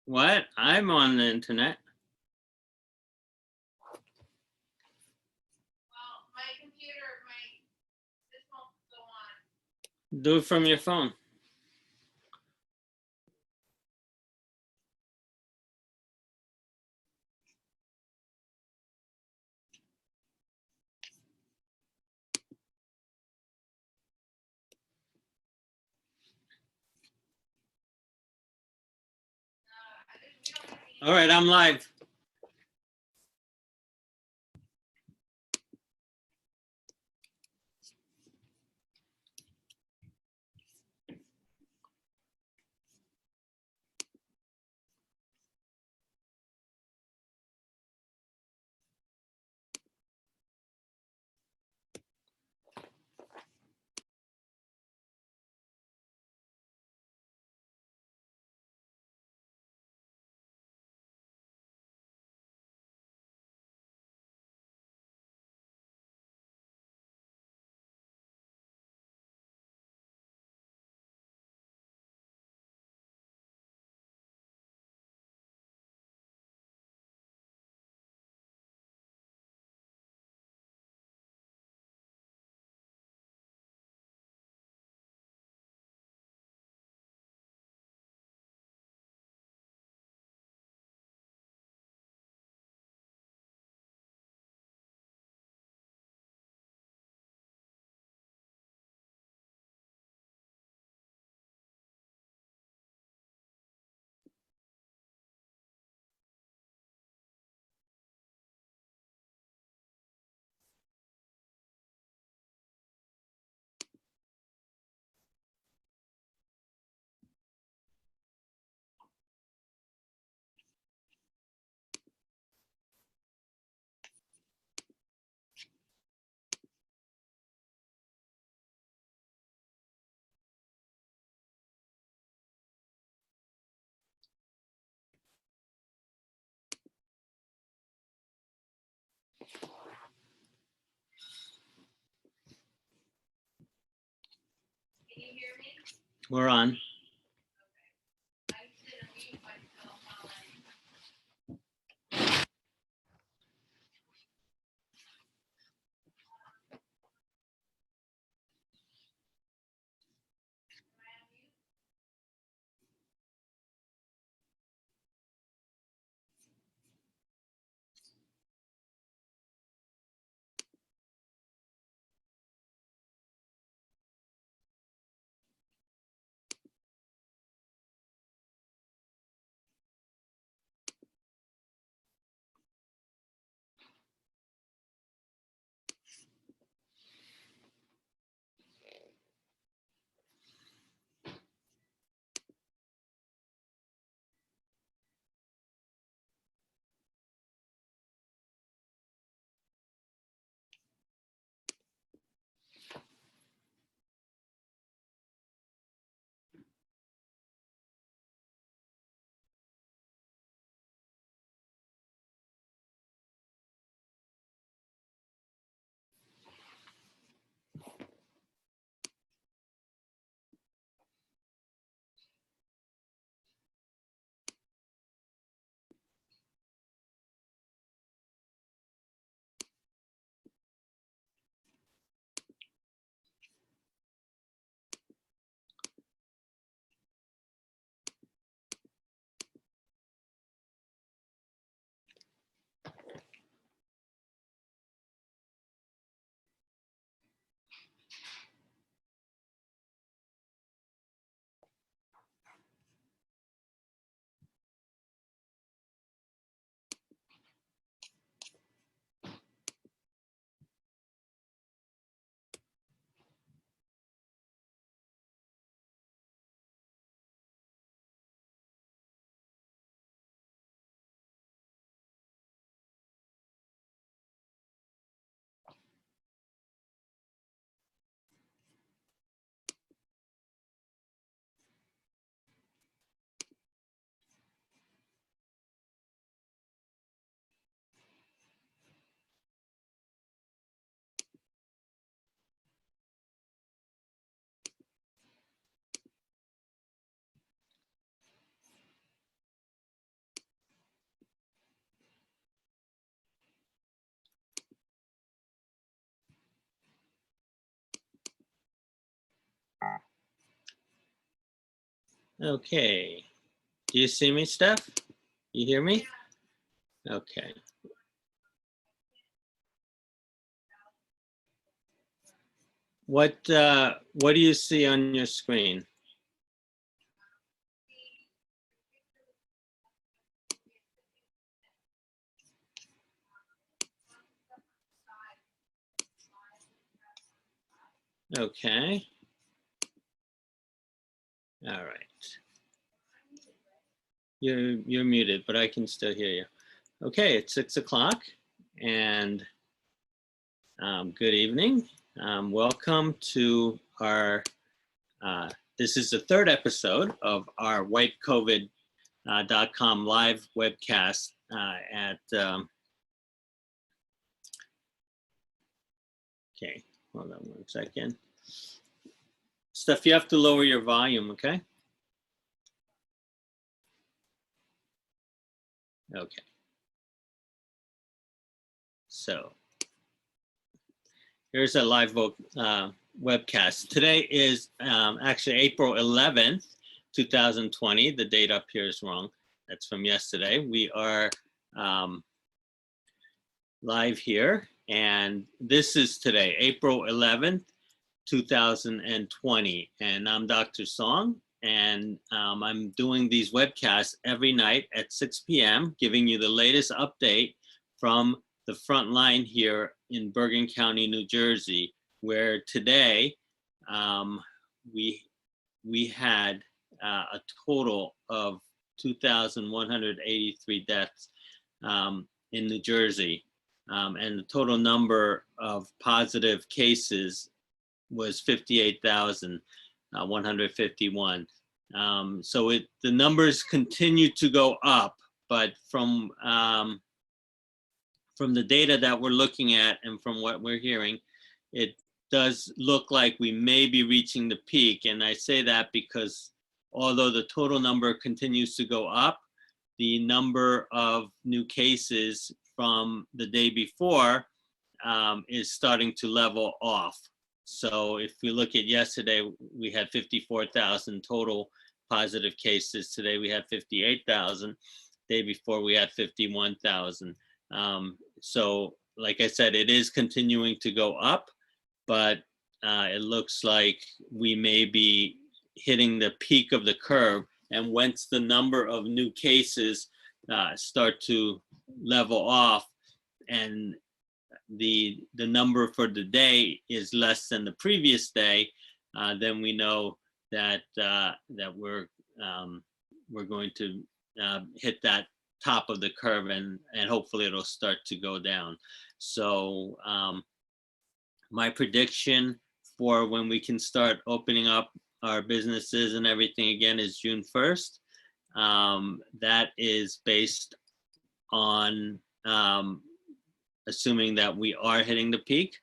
What? I'm on the internet. Well, my computer, this won't go on. Do it from your phone. All right, I'm live. Can you hear me? We're on. I did a mute myself while Okay. Do you see me, Steph? You hear me? Okay. What do you see on your screen? Okay. All right. You're muted, but I can still hear you. Okay, it's 6 o'clock, and good evening. Welcome to our. This is the third episode of our whitecovid.com live webcast at. Okay, hold on 1 second. Steph, you have to lower your volume, okay? Okay. So here's a live webcast. Today is actually April 11th, 2020. The date up here is wrong. That's from yesterday. We are live here, and this is today, April 11th, 2020. And I'm Dr. Song, and I'm doing these webcasts every night at 6 p.m., giving you the latest update from the front line here in Bergen County, New Jersey, where today we had a total of 2,183 deaths in New Jersey, and the total number of positive cases was 58,151. So the numbers continue to go up, but from the data that we're looking at and from what we're hearing, it does look like we may be reaching the peak. And I say that because although the total number continues to go up, the number of new cases from the day before is starting to level off. So if we look at yesterday, we had 54,000 total positive cases. Today we had 58,000. Day before we had 51,000. So like I said, it is continuing to go up, but it looks like we may be hitting the peak of the curve. And once the number of new cases start to level off and the number for the day is less than the previous day, then we know that that we're going to hit that top of the curve, and hopefully it'll start to go down. So my prediction for when we can start opening up our businesses and everything again is June 1st. That is based on assuming that we are hitting the peak.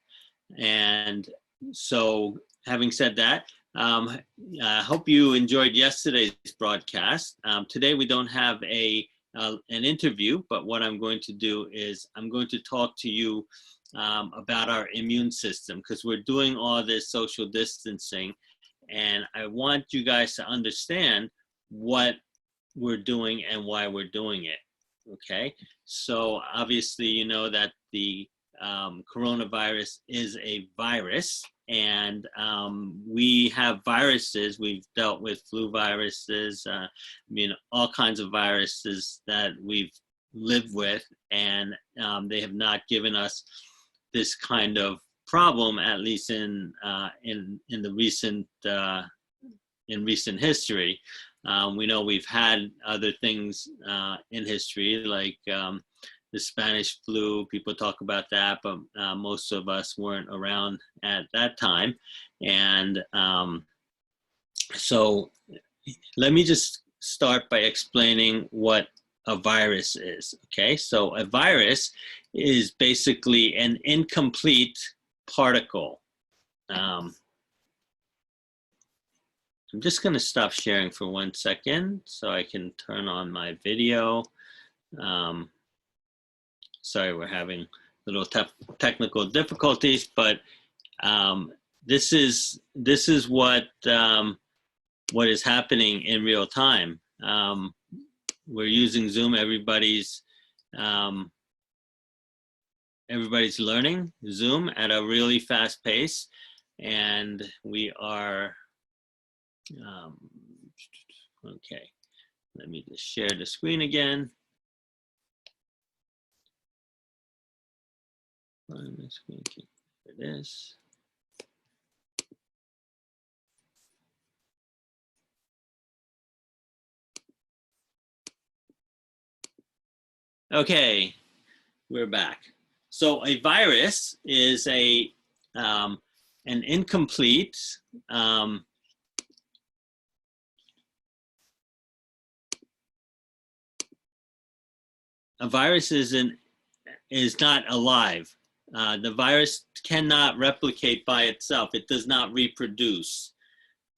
And so having said that, I hope you enjoyed yesterday's broadcast. Today we don't have an interview, but what I'm going to do is I'm going to talk to you about our immune system, because we're doing all this social distancing, and I want you guys to understand what we're doing and why we're doing it. Okay, so obviously you know that the coronavirus is a virus, and we have viruses. We've dealt with flu viruses, all kinds of viruses that we've lived with, and they have not given us this kind of problem, at least in the recent history. We know we've had other things in history, like the Spanish flu. People talk about that, but most of us weren't around at that time. And so let me just start by explaining what a virus is, okay? So a virus is basically an incomplete particle. I'm just going to stop sharing for 1 second so I can turn on my video. Sorry, we're having little technical difficulties, but this is what what is happening in real time. We're using Zoom. Everybody's learning Zoom at a really fast pace, and we are okay. Let me just share the screen again. Find the screen. There it is. Okay, we're back. So a virus is an incomplete a virus is not alive. The virus cannot replicate by itself. It does not reproduce.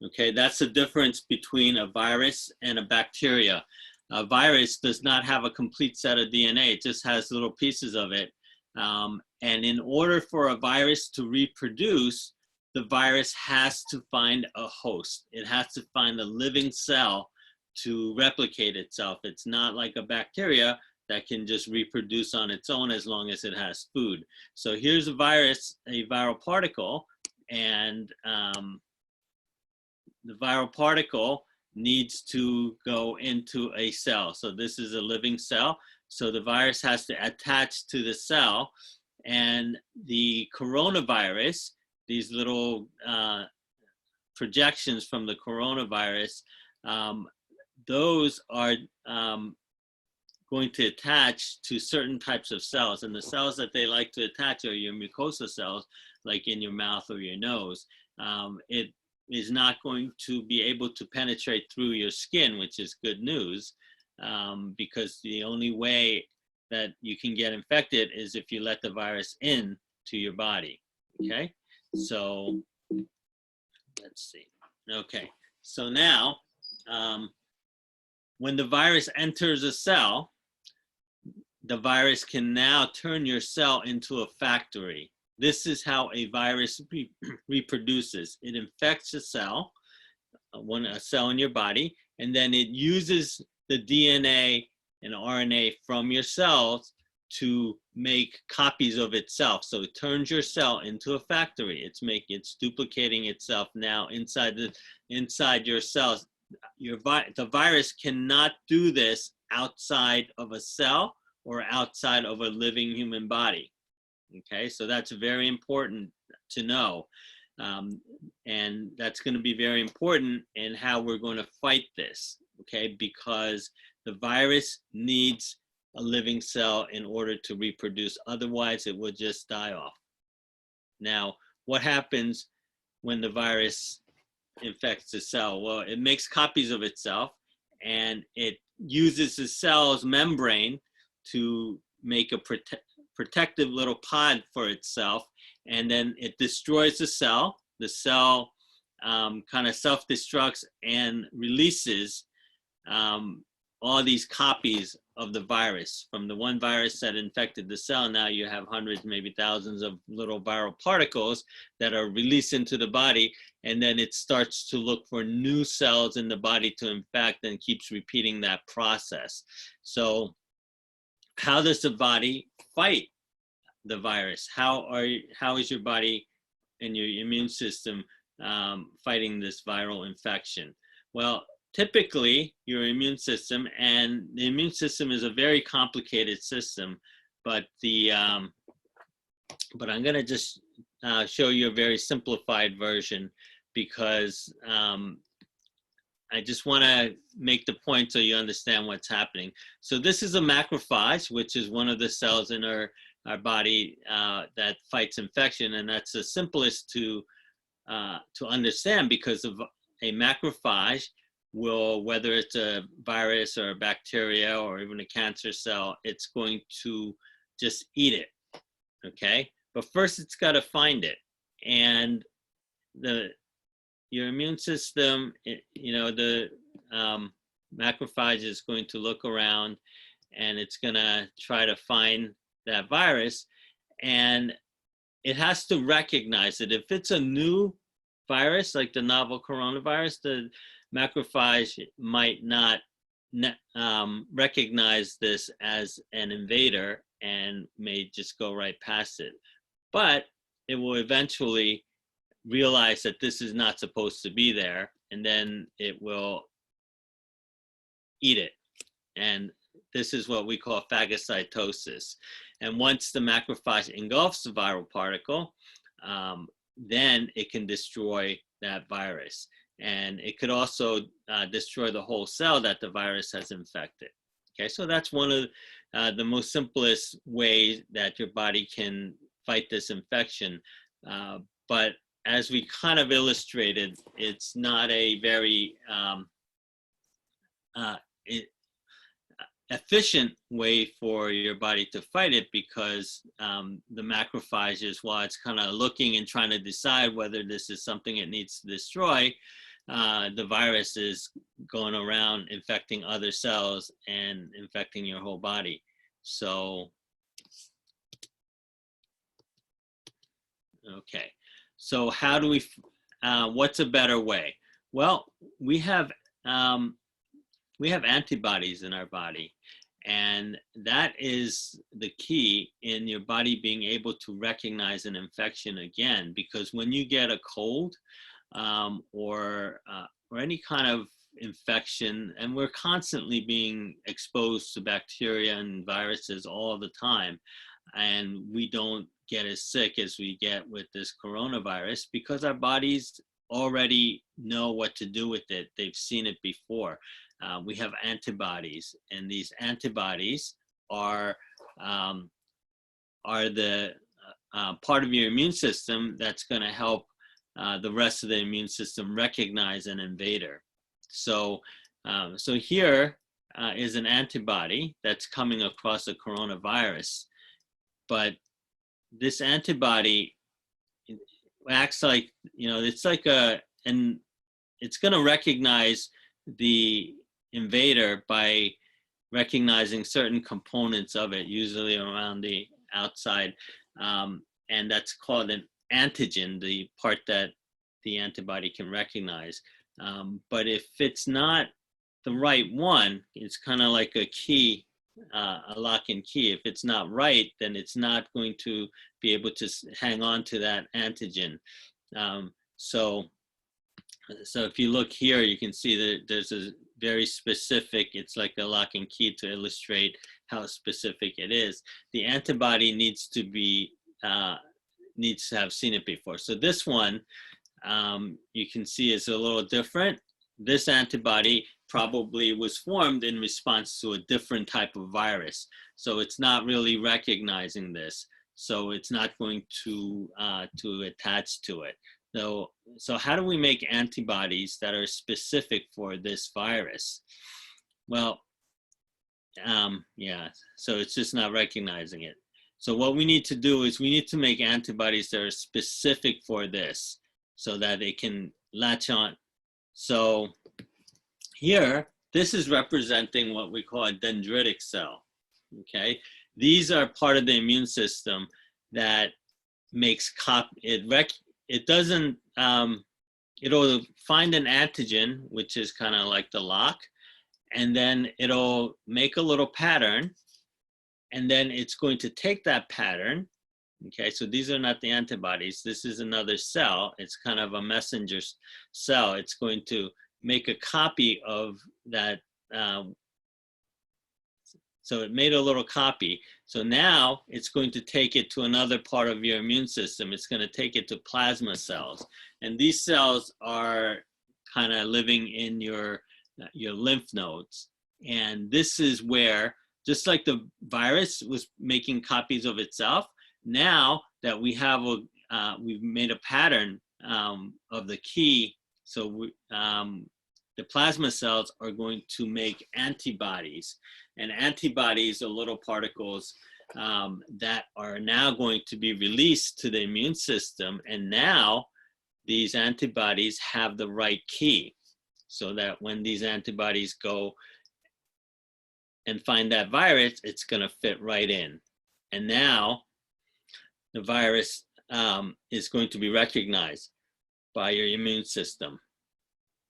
Okay, that's the difference between a virus and a bacteria. A virus does not have a complete set of DNA. It just has little pieces of it. And in order for a virus to reproduce, the virus has to find a host. It has to find a living cell to replicate itself. It's not like a bacteria that can just reproduce on its own as long as it has food. So here's a virus, a viral particle, and the viral particle needs to go into a cell. So this is a living cell. So the virus has to attach to the cell, and the coronavirus, these little projections from the coronavirus, those are going to attach to certain types of cells. And the cells that they like to attach are your mucosa cells, like in your mouth or your nose. It is not going to be able to penetrate through your skin, which is good news, because the only way that you can get infected is if you let the virus in to your body. Okay, so let's see. Okay, so now when the virus enters a cell, the virus can now turn your cell into a factory. This is how a virus reproduces. It infects a cell in your body, and then it uses the DNA and RNA from your cells to make copies of itself. So it turns your cell into a factory. It's duplicating itself now inside your cells. The virus cannot do this outside of a cell or outside of a living human body. Okay, so that's very important to know. And that's going to be very important in how we're going to fight this, okay, because the virus needs a living cell in order to reproduce. Otherwise, it would just die off. Now, what happens when the virus infects the cell? Well, it makes copies of itself, and it uses the cell's membrane to make a protective little pod for itself, and then it destroys the cell. The cell kind of self-destructs and releases all these copies of the virus. From the one virus that infected the cell, now you have hundreds, maybe thousands of little viral particles that are released into the body, and then it starts to look for new cells in the body to infect, and keeps repeating that process. So how does the body fight the virus? How is your body and your immune system fighting this viral infection? Well, typically your immune system, and the immune system is a very complicated system, but I'm going to just show you a very simplified version, because I just want to make the point so you understand what's happening. So this is a macrophage, which is one of the cells in our body that fights infection, and that's the simplest to understand, because of a macrophage will, whether it's a virus or a bacteria or even a cancer cell, it's going to just eat it, okay? But first it's got to find it, and your immune system, the macrophage is going to look around, and it's going to try to find that virus, and it has to recognize it. If it's a new virus, like the novel coronavirus, the macrophage might not recognize this as an invader and may just go right past it. But it will eventually realize that this is not supposed to be there, and then it will eat it. And this is what we call phagocytosis. And once the macrophage engulfs the viral particle, then it can destroy that virus. And it could also destroy the whole cell that the virus has infected. Okay, so that's one of the most simplest ways that your body can fight this infection. But as we kind of illustrated, it's not a very efficient way for your body to fight it, because the macrophages, while it's kind of looking and trying to decide whether this is something it needs to destroy, the virus is going around infecting other cells and infecting your whole body. So, okay. So how do we, what's a better way? Well, we have antibodies in our body, and that is the key in your body being able to recognize an infection again. Because when you get a cold or any kind of infection, and we're constantly being exposed to bacteria and viruses all the time, and we don't get as sick as we get with this coronavirus because our bodies already know what to do with it. They've seen it before. We have antibodies, and these antibodies are the part of your immune system that's going to help the rest of the immune system recognize an invader. So, so here is an antibody that's coming across the coronavirus, but this antibody acts like, it's like and it's going to recognize the invader by recognizing certain components of it, usually around the outside. And that's called an antigen, the part that the antibody can recognize. But if it's not the right one, it's kind of like a key, a lock and key. If it's not right, then it's not going to be able to hang on to that antigen. So if you look here, you can see that there's a very specific, it's like a lock and key to illustrate how specific it is. The antibody needs to have seen it before. So this one, you can see is a little different. This antibody probably was formed in response to a different type of virus. So it's not really recognizing this. So it's not going to attach to it. So how do we make antibodies that are specific for this virus? Well, yeah, so it's just not recognizing it. So what we need to do is we need to make antibodies that are specific for this so that they can latch on. So here, this is representing what we call a dendritic cell, okay? These are part of the immune system that makes it doesn't, it'll find an antigen, which is kind of like the lock, and then it'll make a little pattern, and then it's going to take that pattern, okay? So these are not the antibodies. This is another cell. It's kind of a messenger cell. It's going to make a copy of that. So it made a little copy. So now it's going to take it to another part of your immune system. It's going to take it to plasma cells. And these cells are kind of living in your lymph nodes. And this is where, just like the virus was making copies of itself, now that we have we've made a pattern of the key, so the plasma cells are going to make antibodies. And antibodies are little particles that are now going to be released to the immune system. And now these antibodies have the right key, so that when these antibodies go and find that virus, it's going to fit right in. And now the virus is going to be recognized by your immune system.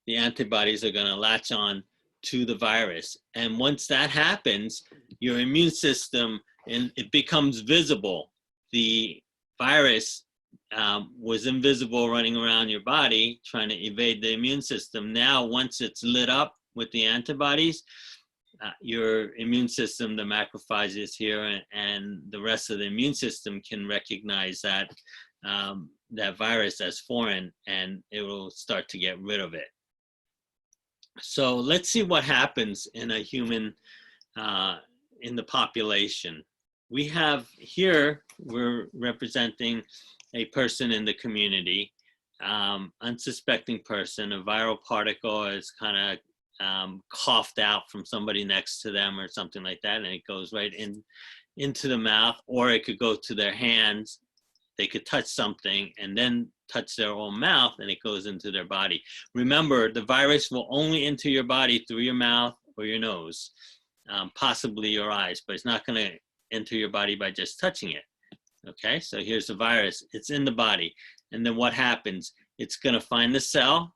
the antibodies are going to latch on to the virus. And once that happens, your immune system, and it becomes visible. The virus was invisible running around your body trying to evade the immune system. Now, once it's lit up with the antibodies, your immune system, the macrophages here, and the rest of the immune system can recognize that that virus as foreign, and it will start to get rid of it. So let's see what happens in a human, in the population. We have here, we're representing a person in the community, unsuspecting person. A viral particle is kind of coughed out from somebody next to them or something like that, and it goes right into the mouth, or it could go to their hands. They could touch something and then touch their own mouth, and it goes into their body. Remember, the virus will only enter your body through your mouth or your nose, possibly your eyes, but it's not going to enter your body by just touching it. Okay, so here's the virus. It's in the body. And then what happens? It's going to find the cell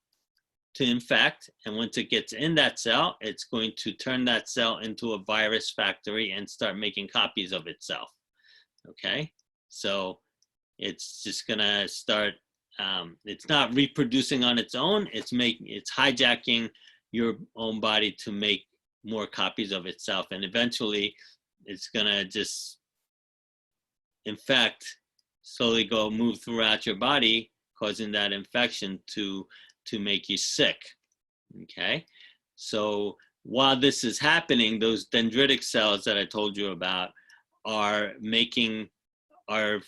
to infect, and once it gets in that cell, it's going to turn that cell into a virus factory and start making copies of itself. Okay, so it's just going to start, it's not reproducing on its own, it's hijacking your own body to make more copies of itself, and eventually it's going to just infect, slowly move throughout your body, causing that infection to make you sick. Okay, so while this is happening, those dendritic cells that I told you about are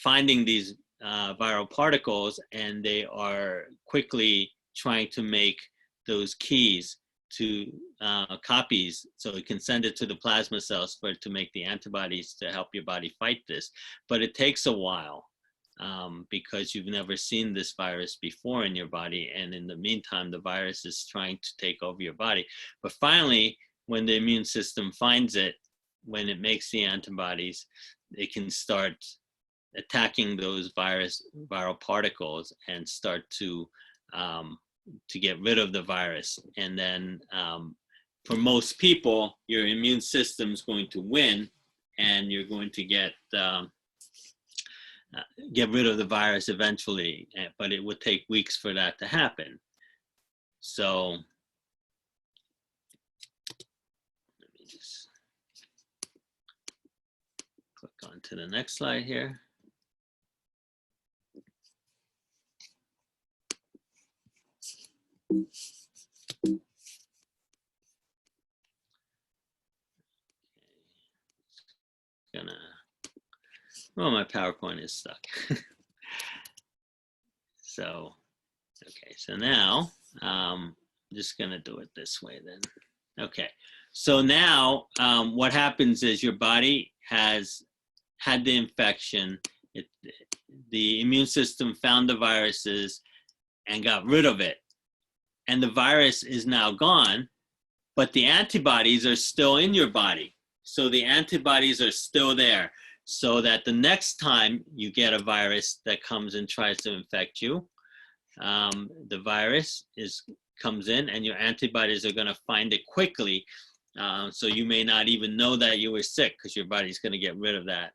finding these viral particles, and they are quickly trying to make those keys to copies, so it can send it to the plasma cells for it to make the antibodies to help your body fight this. But it takes a while because you've never seen this virus before in your body, and in the meantime, the virus is trying to take over your body. But finally, when the immune system finds it, when it makes the antibodies, it can start attacking those viral particles and start to get rid of the virus. And then for most people, your immune system is going to win, and you're going to get rid of the virus eventually, but it would take weeks for that to happen. So let me just click on to the next slide here. Well, my PowerPoint is stuck. So, okay, so now I'm just gonna do it this way then. Okay, so now what happens is your body has had the infection. The immune system found the viruses and got rid of it. And the virus is now gone, but the antibodies are still in your body. So the antibodies are still there, so that the next time you get a virus that comes and tries to infect you, the virus comes in, and your antibodies are going to find it quickly. So you may not even know that you were sick, because your body's going to get rid of that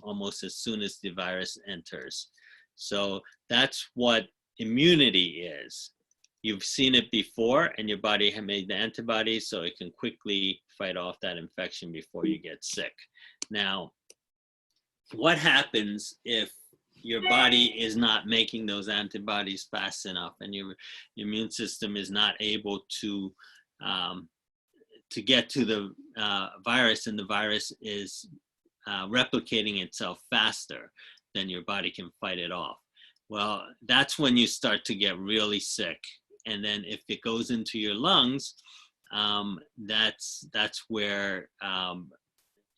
almost as soon as the virus enters. So that's what immunity is. You've seen it before, and your body had made the antibodies, so it can quickly fight off that infection before you get sick. Now, what happens if your body is not making those antibodies fast enough, and your immune system is not able to get to the virus, and the virus is replicating itself faster than your body can fight it off? Well, that's when you start to get really sick. And then if it goes into your lungs, that's where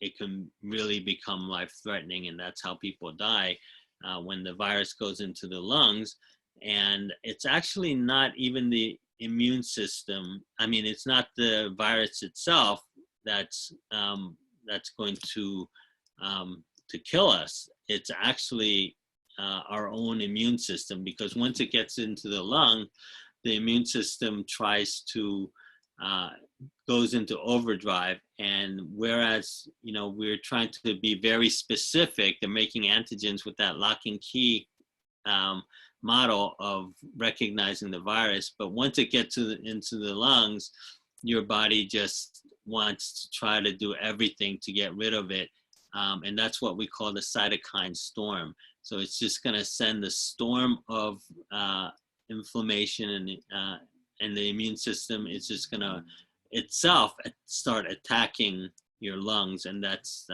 it can really become life-threatening, and that's how people die when the virus goes into the lungs. And it's actually not even the immune system. I mean, it's not the virus itself that's going to kill us. It's actually our own immune system, because once it gets into the lung, the immune system tries to, goes into overdrive. And whereas, we're trying to be very specific, they're making antigens with that lock and key model of recognizing the virus. But once it gets into the lungs, your body just wants to try to do everything to get rid of it. And that's what we call the cytokine storm. So it's just going to send a storm of inflammation, and the immune system is just going to itself start attacking your lungs. And that's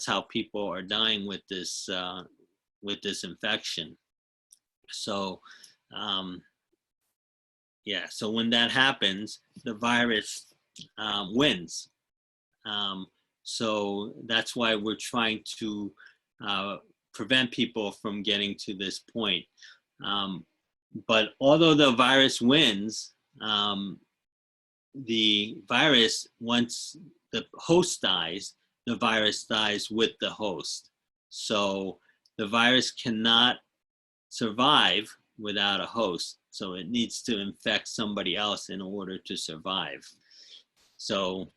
how people are dying with this infection. So, so when that happens, the virus wins. So that's why we're trying to prevent people from getting to this point. But although the virus wins, the virus, once the host dies, the virus dies with the host. So the virus cannot survive without a host. So it needs to infect somebody else in order to survive. So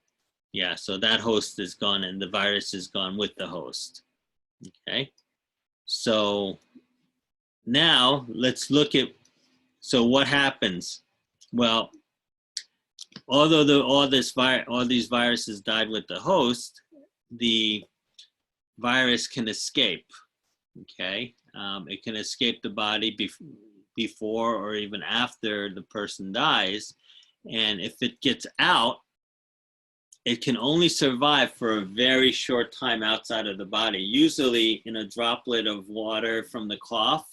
so that host is gone and the virus is gone with the host. Okay. So now let's look at, so what happens? Well, although all these viruses died with the host, the virus can escape. Okay. It can escape the body before or even after the person dies. And if it gets out, it can only survive for a very short time outside of the body, usually in a droplet of water from the cough,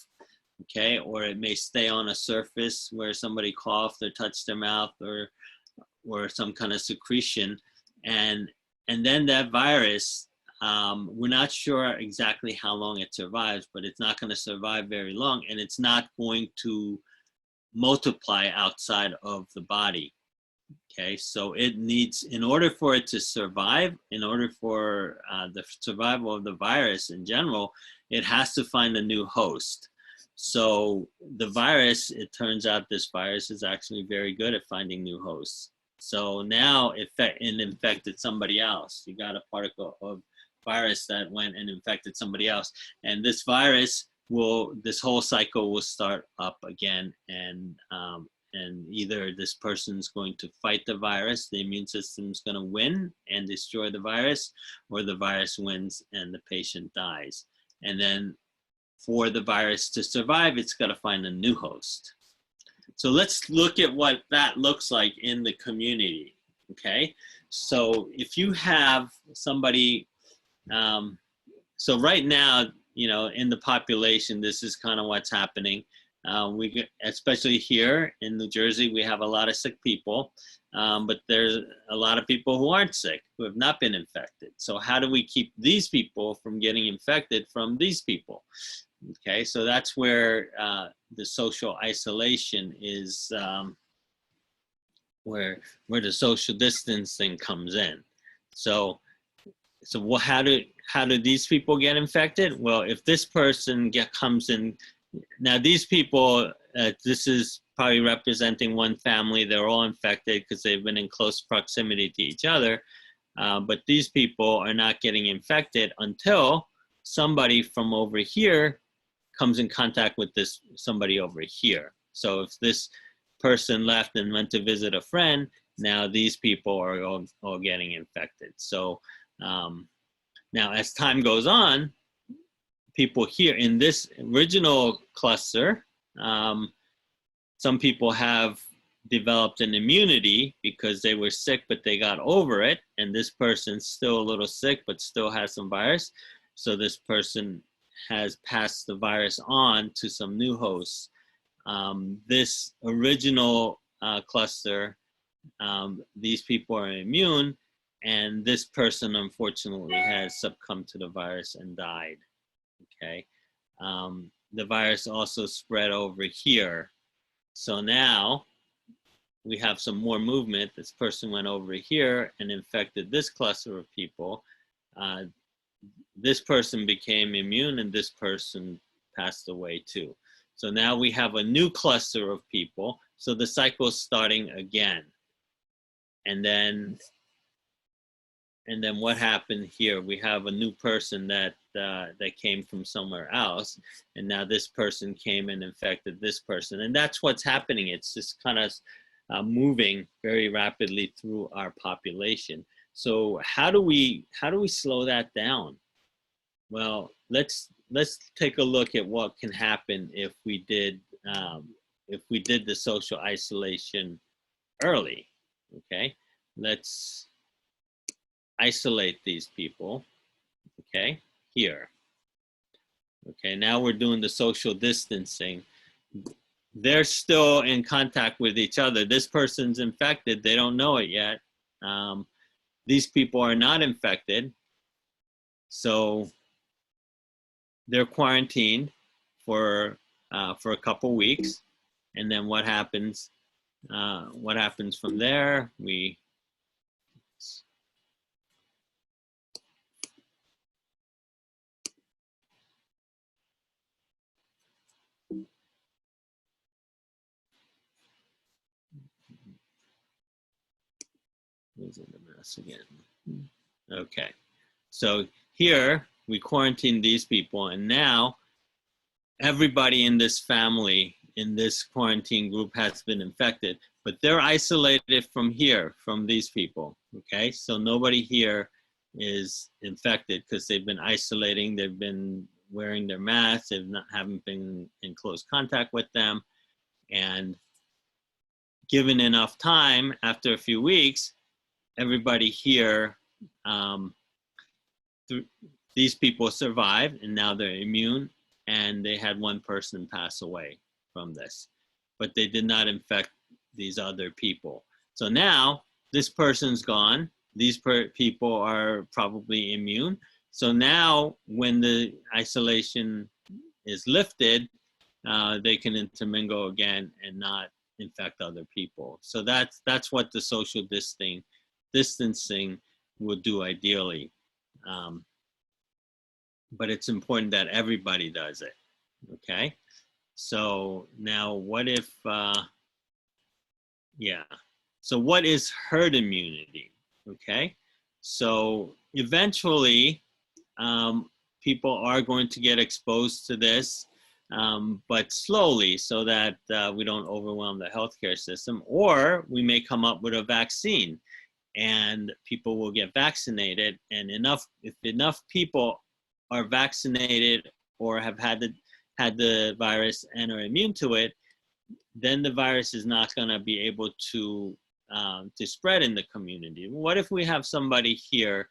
okay? Or it may stay on a surface where somebody coughed or touched their mouth, or some kind of secretion. And then that virus, we're not sure exactly how long it survives, but it's not going to survive very long, and it's not going to multiply outside of the body. Okay, so it needs, in order for it to survive, in order for the survival of the virus in general, it has to find a new host. So the virus, it turns out this virus is actually very good at finding new hosts. So now it infected somebody else. You got a particle of virus that went and infected somebody else. And this virus this whole cycle will start up again, and either this person's going to fight the virus, the immune system's going to win and destroy the virus, or the virus wins and the patient dies. And then for the virus to survive, it's got to find a new host. So let's look at what that looks like in the community, okay? So if you have somebody, so right now, in the population, this is kind of what's happening. Especially here in New Jersey, we have a lot of sick people, but there's a lot of people who aren't sick, who have not been infected. So how do we keep these people from getting infected from these people? Okay, so that's where the social isolation is, where the social distancing comes in. So how do these people get infected? Well, if this person comes in. Now, these people, this is probably representing one family. They're all infected because they've been in close proximity to each other. But these people are not getting infected until somebody from over here comes in contact with somebody over here. So if this person left and went to visit a friend, now these people are all getting infected. So now as time goes on, people here in this original cluster, some people have developed an immunity because they were sick, but they got over it. And this person's still a little sick, but still has some virus. So this person has passed the virus on to some new hosts. This original cluster, these people are immune, and this person unfortunately has succumbed to the virus and died. Okay, the virus also spread over here. So now we have some more movement. This person went over here and infected this cluster of people. This person became immune and this person passed away too. So now we have a new cluster of people. So the cycle is starting again. And then what happened here? We have a new person that came from somewhere else, and now this person came and infected this person, and that's what's happening. It's just kind of moving very rapidly through our population. So how do we slow that down? Well, let's take a look at what can happen if we did the social isolation early. Okay, let's isolate these people. Okay, here. Okay, now we're doing the social distancing. They're still in contact with each other. This person's infected. They don't know it yet. These people are not infected. So they're quarantined for a couple weeks. And then what happens? What happens from there? Losing the mouse again. Okay, so here we quarantine these people, and now everybody in this family, in this quarantine group, has been infected, but they're isolated from here, from these people. Okay, so nobody here is infected because they've been isolating, they've been wearing their masks, haven't been in close contact with them, and given enough time, after a few weeks, everybody here, these people survived, and now they're immune, and they had one person pass away from this, but they did not infect these other people. So now this person's gone. These people are probably immune. So now when the isolation is lifted, they can intermingle again and not infect other people. So that's what the social distancing would do ideally. But it's important that everybody does it, okay? So now what if, so what is herd immunity, okay? So eventually, people are going to get exposed to this, but slowly, so that we don't overwhelm the healthcare system, or we may come up with a vaccine and people will get vaccinated, and if enough people are vaccinated or have had the virus and are immune to it, then the virus is not going to be able to spread in the community. What if we have somebody here,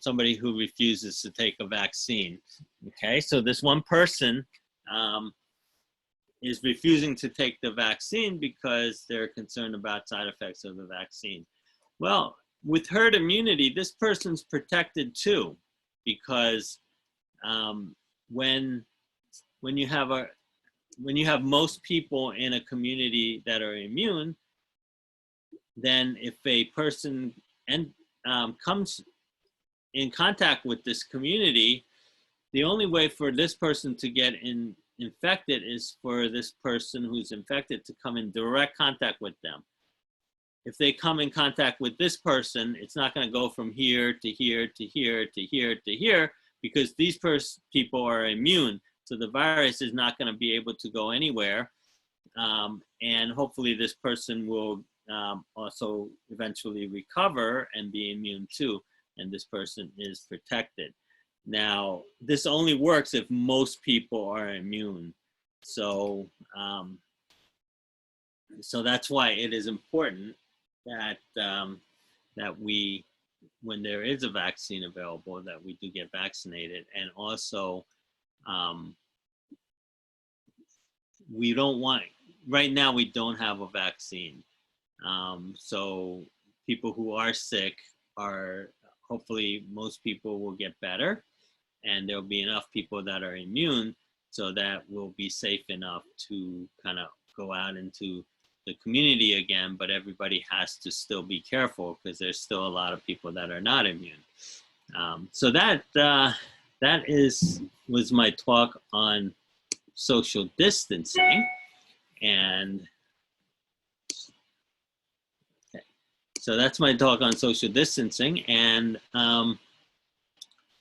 somebody who refuses to take a vaccine? Okay, so this one person is refusing to take the vaccine because they're concerned about side effects of the vaccine. Well, with herd immunity, this person's protected too, because when you have most people in a community that are immune, then if a person comes in contact with this community, the only way for this person to get infected is for this person who's infected to come in direct contact with them. If they come in contact with this person, it's not going to go from here to here to here to here to here, because these people are immune. So the virus is not going to be able to go anywhere. And hopefully this person will also eventually recover and be immune too. And this person is protected. Now, this only works if most people are immune. So, so that's why it is important that we, when there is a vaccine available, that we do get vaccinated. And also, we don't want, right now we don't have a vaccine. So people who are sick hopefully most people will get better, and there'll be enough people that are immune so that we'll be safe enough to kind of go out into the community again, but everybody has to still be careful because there's still a lot of people that are not immune. So that was my talk on social distancing, and So that's my talk on social distancing, and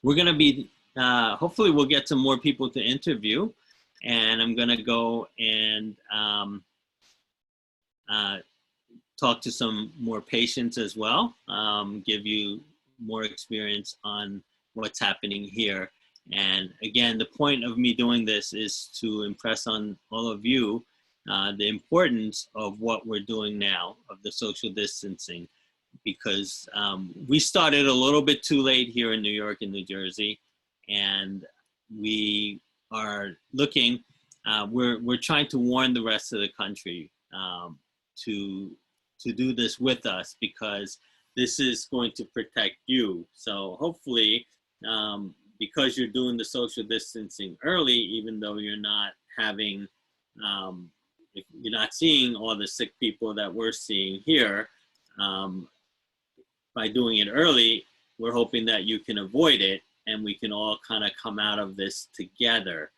we're going to be, hopefully we'll get some more people to interview, and I'm going to go and talk to some more patients as well, give you more experience on what's happening here. And again, the point of me doing this is to impress on all of you the importance of what we're doing now, of the social distancing, because we started a little bit too late here in New York and New Jersey, and we are looking, we're trying to warn the rest of the country to do this with us, because this is going to protect you. So hopefully, because you're doing the social distancing early, even though you're not having, if you're not seeing all the sick people that we're seeing here, by doing it early, we're hoping that you can avoid it and we can all kind of come out of this together.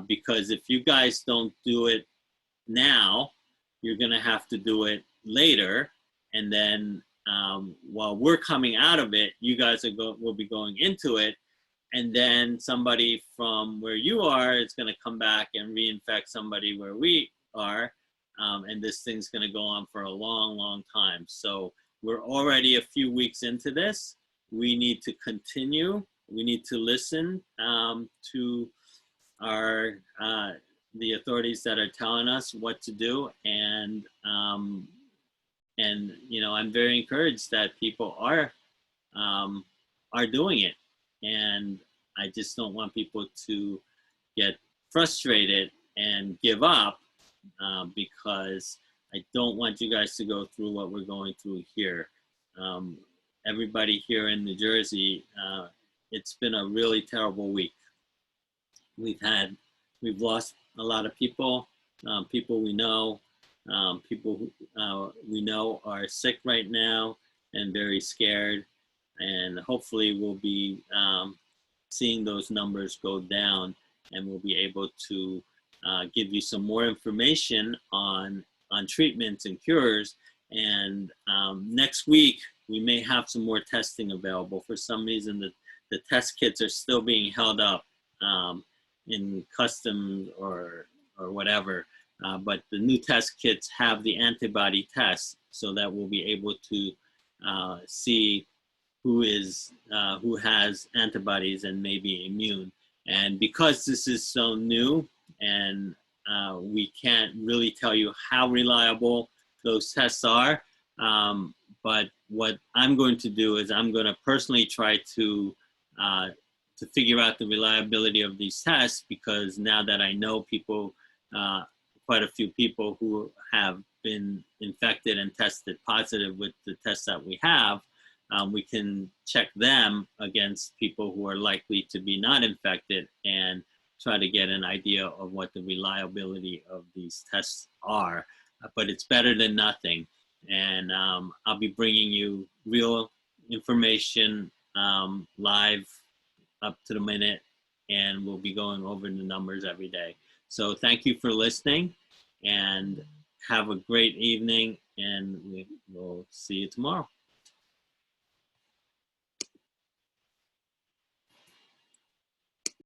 Because if you guys don't do it now, you're going to have to do it later. And then while we're coming out of it, you guys will be going into it. And then somebody from where you are is going to come back and reinfect somebody where we are. And this thing's going to go on for a long, long time. So we're already a few weeks into this. We need to continue. We need to listen to our the authorities that are telling us what to do, and you know, I'm very encouraged that people are doing it, and I just don't want people to get frustrated and give up, because I don't want you guys to go through what we're going through here. Everybody here in New Jersey, it's been a really terrible week. We've lost a lot of people, people we know, people who we know are sick right now and very scared. And hopefully we'll be seeing those numbers go down, and we'll be able to give you some more information on treatments and cures. And next week, we may have some more testing available. For some reason, the test kits are still being held up in customs or whatever. But the new test kits have the antibody test, so that we'll be able to see who has antibodies and may be immune. And because this is so new, and we can't really tell you how reliable those tests are, but what I'm going to do is I'm going to personally try to figure out the reliability of these tests, because now that I know people, quite a few people who have been infected and tested positive with the tests that we have, we can check them against people who are likely to be not infected and try to get an idea of what the reliability of these tests are. But it's better than nothing. And I'll be bringing you real information live up to the minute, and we'll be going over the numbers every day. So thank you for listening, and have a great evening, and we'll see you tomorrow.